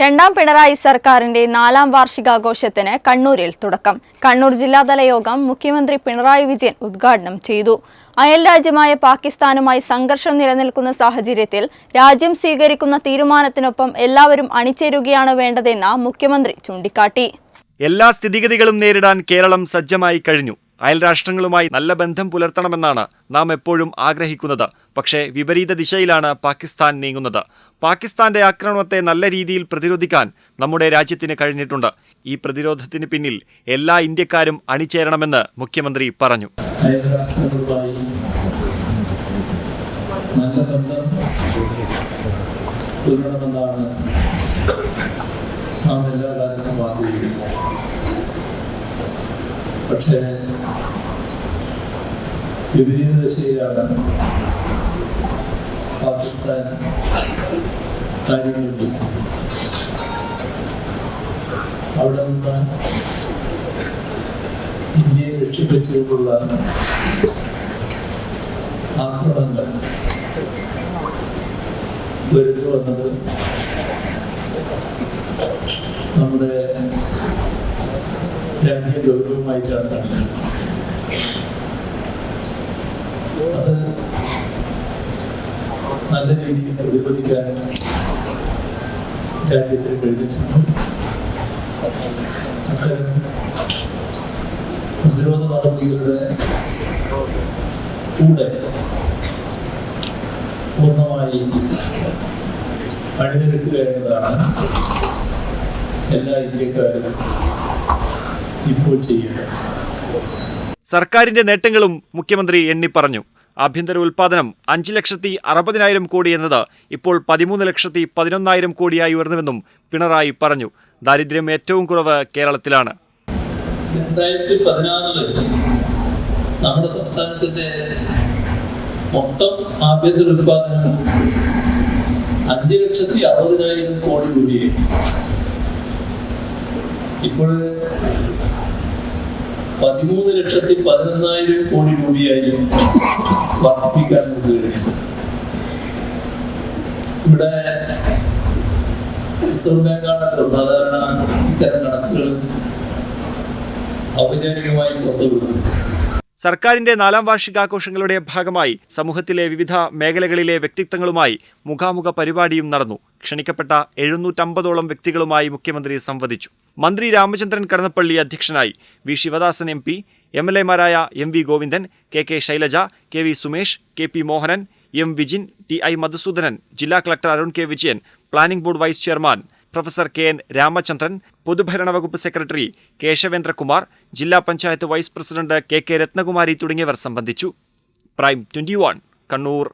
രണ്ടാം പിണറായി സർക്കാരിന്റെ 4ാം വാർഷികാഘോഷത്തിന് കണ്ണൂരിൽ തുടക്കം. കണ്ണൂർ ജില്ലാതല യോഗം മുഖ്യമന്ത്രി പിണറായി വിജയൻ ഉദ്ഘാടനം ചെയ്തു. അയൽരാജ്യമായ പാകിസ്ഥാനുമായി സംഘർഷം നിലനിൽക്കുന്ന സാഹചര്യത്തിൽ രാജ്യം സ്വീകരിക്കുന്ന തീരുമാനത്തിനൊപ്പം എല്ലാവരും അണിചേരുകയാണ് വേണ്ടതെന്ന് മുഖ്യമന്ത്രി ചൂണ്ടിക്കാട്ടി. എല്ലാ സ്ഥിതിഗതികളും നേരിടാൻ കേരളം സജ്ജമായി കഴിഞ്ഞു. അയൽരാഷ്ട്രങ്ങളുമായി നല്ല ബന്ധം പുലർത്തണമെന്നാണ് നാം എപ്പോഴും ആഗ്രഹിക്കുന്നത്. പക്ഷേ വിപരീത ദിശയിലാണ് പാകിസ്ഥാൻ നീങ്ങുന്നത്. പാകിസ്ഥാന്റെ ആക്രമണത്തെ നല്ല രീതിയിൽ പ്രതിരോധിക്കാൻ നമ്മുടെ രാജ്യത്തിന് കഴിഞ്ഞിട്ടുണ്ട്. ഈ പ്രതിരോധത്തിന് പിന്നിൽ എല്ലാ ഇന്ത്യക്കാരും അണിചേരണമെന്ന് മുഖ്യമന്ത്രി പറഞ്ഞു. അയൽരാഷ്ട്രങ്ങളുമായി നല്ല ബന്ധം പുലർത്തണമെന്നാണ് നാം എല്ലാ കാലത്തും ആഗ്രഹിക്കുന്നത്. പക്ഷേ വിപരീത ദിശയിലാണ് പാകിസ്ഥാൻ കാര്യങ്ങൾ നീക്കുന്നത്. അവിടെ നിന്ന് ഇന്ത്യയെ രക്ഷിപ്പിച്ചുകൊണ്ടുള്ള ആക്രമണങ്ങൾ വരുന്നു വന്നത് നമ്മുടെ രാജ്യ ഗൗരവമായിട്ടാണ് കാണിക്കുന്നത്. അത് നല്ല രീതിയിൽ പ്രതിരോധിക്കാൻ രാജ്യത്തിന് കഴിഞ്ഞിട്ടുണ്ട്. അത്തരം പ്രതിരോധ നടപടികളുടെ കൂടെ പൂർണ്ണമായി അണിനിരക്കുക എന്നതാണ് എല്ലാ ഇന്ത്യക്കാരും ഇപ്പോൾ ചെയ്യേണ്ടത്. സർക്കാരിന്റെ നേട്ടങ്ങളും മുഖ്യമന്ത്രി എണ്ണിപ്പറഞ്ഞു. ആഭ്യന്തര ഉൽപാദനം 5,60,000 കോടി എന്നത് ഇപ്പോൾ 13,11,000 കോടിയായി ഉയർന്നുവെന്നും പിണറായി പറഞ്ഞു. ദാരിദ്ര്യം ഏറ്റവും കുറവ് കേരളത്തിലാണ്. 2016 നമ്മുടെ സംസ്ഥാനത്തിന്റെ മൊത്തം ആഭ്യന്തര ഉൽപാദനം 5,60,000 കോടി രൂപയായി. ഇപ്പോൾ 13,11,000 കോടി രൂപയായി വർദ്ധിപ്പിക്കാൻ കഴിയും. ഇവിടെ റിസർവ് ബാങ്കാണല്ലോ സാധാരണ ഇത്തരം കണക്കുകൾ ഔപചാരികമായി പുറത്തുവിടുന്നത്. സർക്കാരിന്റെ 4ാം വാർഷികാഘോഷങ്ങളുടെ ഭാഗമായി സമൂഹത്തിലെ വിവിധ മേഖലകളിലെ വ്യക്തിത്വങ്ങളുമായി മുഖാമുഖ പരിപാടിയും നടന്നു. ക്ഷണിക്കപ്പെട്ട 750ഓളം വ്യക്തികളുമായി മുഖ്യമന്ത്രി സംവദിച്ചു. മന്ത്രി രാമചന്ദ്രൻ കടന്നപ്പള്ളി അധ്യക്ഷനായി. വി ശിവദാസൻ MP, MLA-മാരായ MV Govindan, KK Shailaja, KV Sumesh, KP Mohanan, M Vijin, TI Madhusoodanan, ജില്ലാ collector Arun K Vijayan, planning board vice chairman professor KN Ramachandran, പൊതുഭരണ വകുപ്പ് സെക്രട്ടറി കേശവേന്ദ്രകുമാർ, ജില്ലാ panchayat vice president KK Rathnakumari തുടങ്ങിയവർ സംബന്ധിച്ചു. പ്രൈം 21 കണ്ണൂർ.